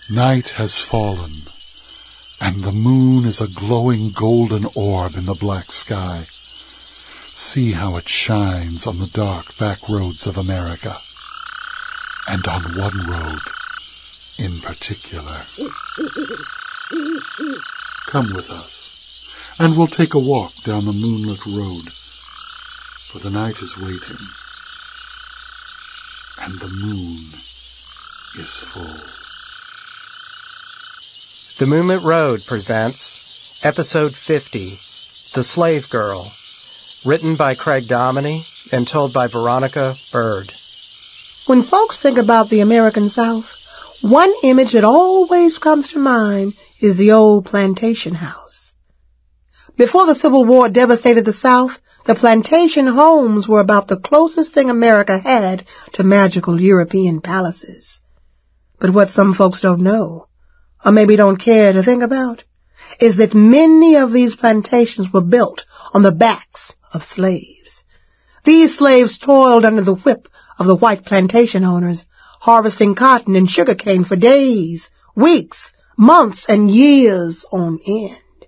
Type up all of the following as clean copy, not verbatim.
Night has fallen, and the moon is a glowing golden orb in the black sky. See how it shines on the dark back roads of America, and on one road in particular. Come with us, and we'll take a walk down the moonlit road, for the night is waiting, and the moon is full. The Moonlit Road presents Episode 50, The Slave Girl, written by Craig Dominy and told by Veronica Bird. When folks think about the American South, one image that always comes to mind is the old plantation house. Before the Civil War devastated the South, the plantation homes were about the closest thing America had to magical European palaces. But what some folks don't know, or maybe don't care to think about, is that many of these plantations were built on the backs of slaves. These slaves toiled under the whip of the white plantation owners, harvesting cotton and sugarcane for days, weeks, months, and years on end.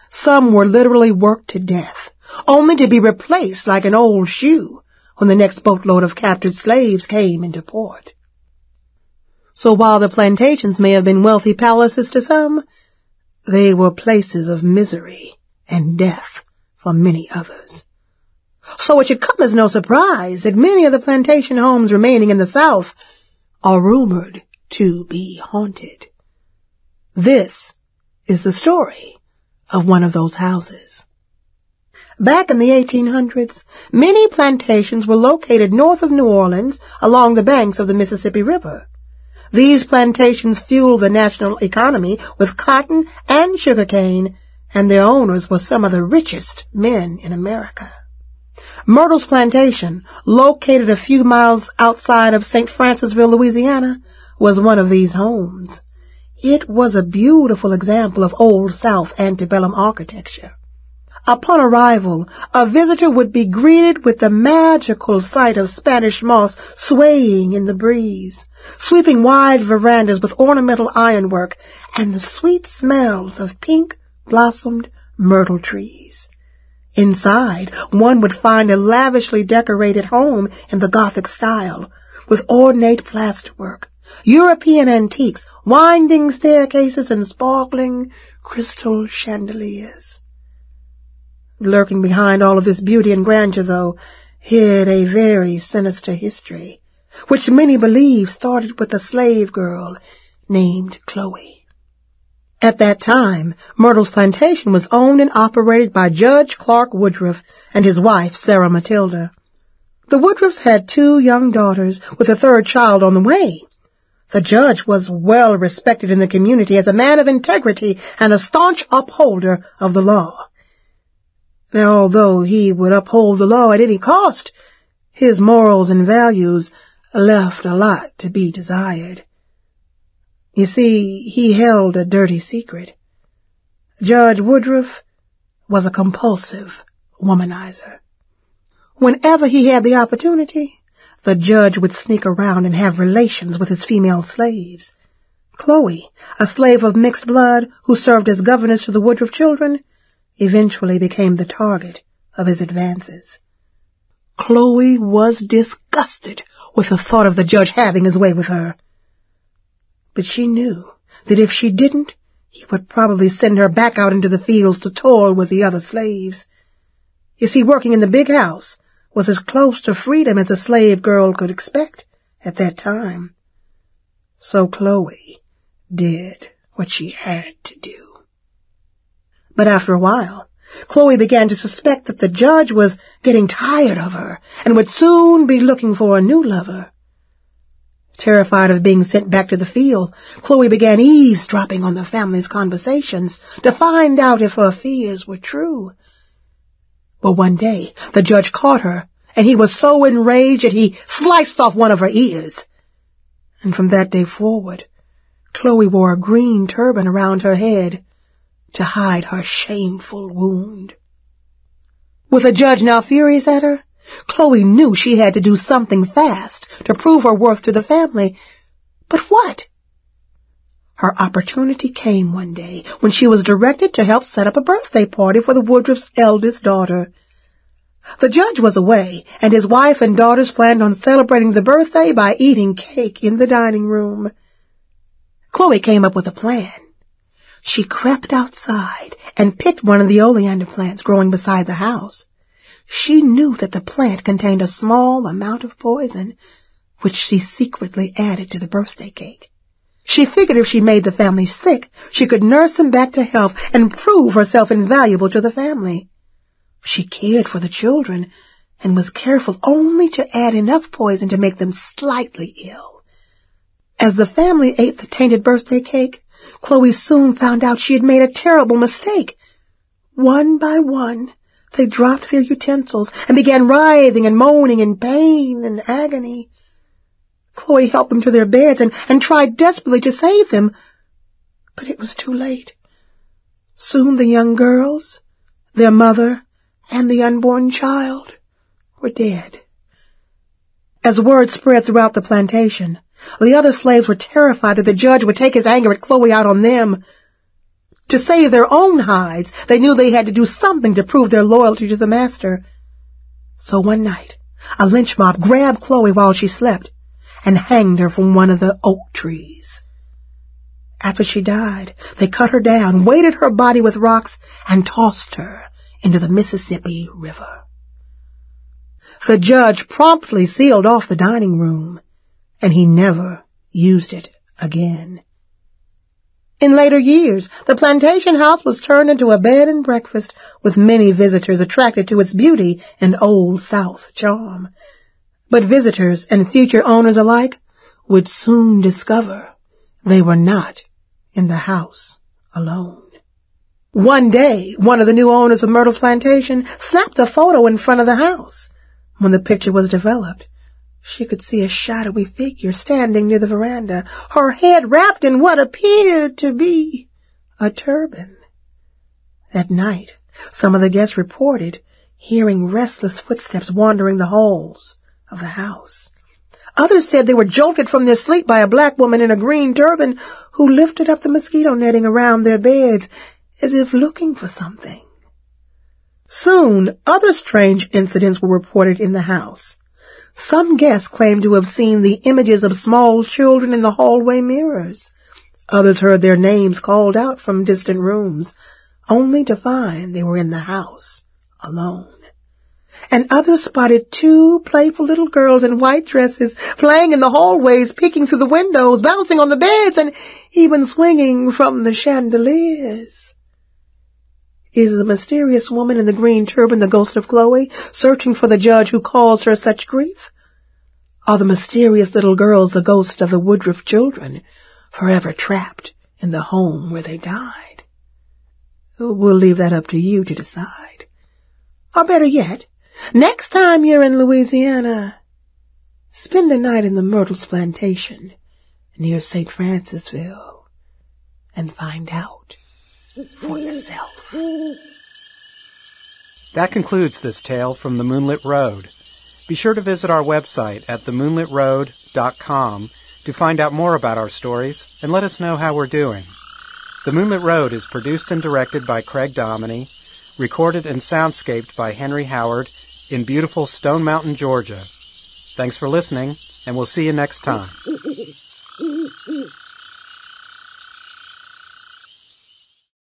Some were literally worked to death, only to be replaced like an old shoe when the next boatload of captured slaves came into port. So while the plantations may have been wealthy palaces to some, they were places of misery and death for many others. So it should come as no surprise that many of the plantation homes remaining in the South are rumored to be haunted. This is the story of one of those houses. Back in the 1800s, many plantations were located north of New Orleans along the banks of the Mississippi River. These plantations fueled the national economy with cotton and sugarcane, and their owners were some of the richest men in America. Myrtles Plantation, located a few miles outside of St. Francisville, Louisiana, was one of these homes. It was a beautiful example of Old South antebellum architecture. Upon arrival, a visitor would be greeted with the magical sight of Spanish moss swaying in the breeze, sweeping wide verandas with ornamental ironwork, and the sweet smells of pink-blossomed myrtle trees. Inside, one would find a lavishly decorated home in the Gothic style, with ornate plasterwork, European antiques, winding staircases, and sparkling crystal chandeliers. Lurking behind all of this beauty and grandeur, though, hid a very sinister history, which many believe started with a slave girl named Chloe. At that time, Myrtles Plantation was owned and operated by Judge Clark Woodruff and his wife, Sarah Matilda. The Woodruffs had 2 young daughters, with a 3rd child on the way. The judge was well respected in the community as a man of integrity and a staunch upholder of the law. Now, although he would uphold the law at any cost, his morals and values left a lot to be desired. You see, he held a dirty secret. Judge Woodruff was a compulsive womanizer. Whenever he had the opportunity, the judge would sneak around and have relations with his female slaves. Chloe, a slave of mixed blood who served as governess to the Woodruff children, eventually became the target of his advances. Chloe was disgusted with the thought of the judge having his way with her. But she knew that if she didn't, he would probably send her back out into the fields to toil with the other slaves. You see, working in the big house was as close to freedom as a slave girl could expect at that time. So Chloe did what she had to do. But after a while, Chloe began to suspect that the judge was getting tired of her and would soon be looking for a new lover. Terrified of being sent back to the field, Chloe began eavesdropping on the family's conversations to find out if her fears were true. But one day, the judge caught her, and he was so enraged that he sliced off one of her ears. And from that day forward, Chloe wore a green turban around her head to hide her shameful wound. With the judge now furious at her, Chloe knew she had to do something fast to prove her worth to the family. But what? Her opportunity came one day when she was directed to help set up a birthday party for the Woodruff's eldest daughter. The judge was away, and his wife and daughters planned on celebrating the birthday by eating cake in the dining room. Chloe came up with a plan. She crept outside and picked one of the oleander plants growing beside the house. She knew that the plant contained a small amount of poison, which she secretly added to the birthday cake. She figured if she made the family sick, she could nurse them back to health and prove herself invaluable to the family. She cared for the children and was careful only to add enough poison to make them slightly ill. As the family ate the tainted birthday cake, Chloe soon found out she had made a terrible mistake. One by one, they dropped their utensils and began writhing and moaning in pain and agony. Chloe helped them to their beds and tried desperately to save them, but it was too late. Soon the young girls, their mother, and the unborn child were dead. As word spread throughout the plantation, the other slaves were terrified that the judge would take his anger at Chloe out on them. To save their own hides, they knew they had to do something to prove their loyalty to the master. So one night, a lynch mob grabbed Chloe while she slept and hanged her from one of the oak trees. After she died, they cut her down, weighted her body with rocks, and tossed her into the Mississippi River. The judge promptly sealed off the dining room, and he never used it again. In later years, the plantation house was turned into a bed and breakfast, with many visitors attracted to its beauty and Old South charm. But visitors and future owners alike would soon discover they were not in the house alone. One day, one of the new owners of Myrtles Plantation snapped a photo in front of the house. When the picture was developed, she could see a shadowy figure standing near the veranda, her head wrapped in what appeared to be a turban. At night, some of the guests reported hearing restless footsteps wandering the halls of the house. Others said they were jolted from their sleep by a black woman in a green turban who lifted up the mosquito netting around their beds as if looking for something. Soon, other strange incidents were reported in the house. Some guests claimed to have seen the images of small children in the hallway mirrors. Others heard their names called out from distant rooms, only to find they were in the house alone. And others spotted two playful little girls in white dresses playing in the hallways, peeking through the windows, bouncing on the beds, and even swinging from the chandeliers. Is the mysterious woman in the green turban the ghost of Chloe, searching for the judge who caused her such grief? Are the mysterious little girls the ghost of the Woodruff children, forever trapped in the home where they died? We'll leave that up to you to decide. Or better yet, next time you're in Louisiana, spend a night in the Myrtles Plantation near St. Francisville and find out for yourself. That concludes this tale from the Moonlit Road. Be sure to visit our website at themoonlitroad.com to find out more about our stories and let us know how we're doing. The Moonlit Road is produced and directed by Craig Dominy, recorded and soundscaped by Henry Howard in beautiful Stone Mountain, Georgia. Thanks for listening, and we'll see you next time.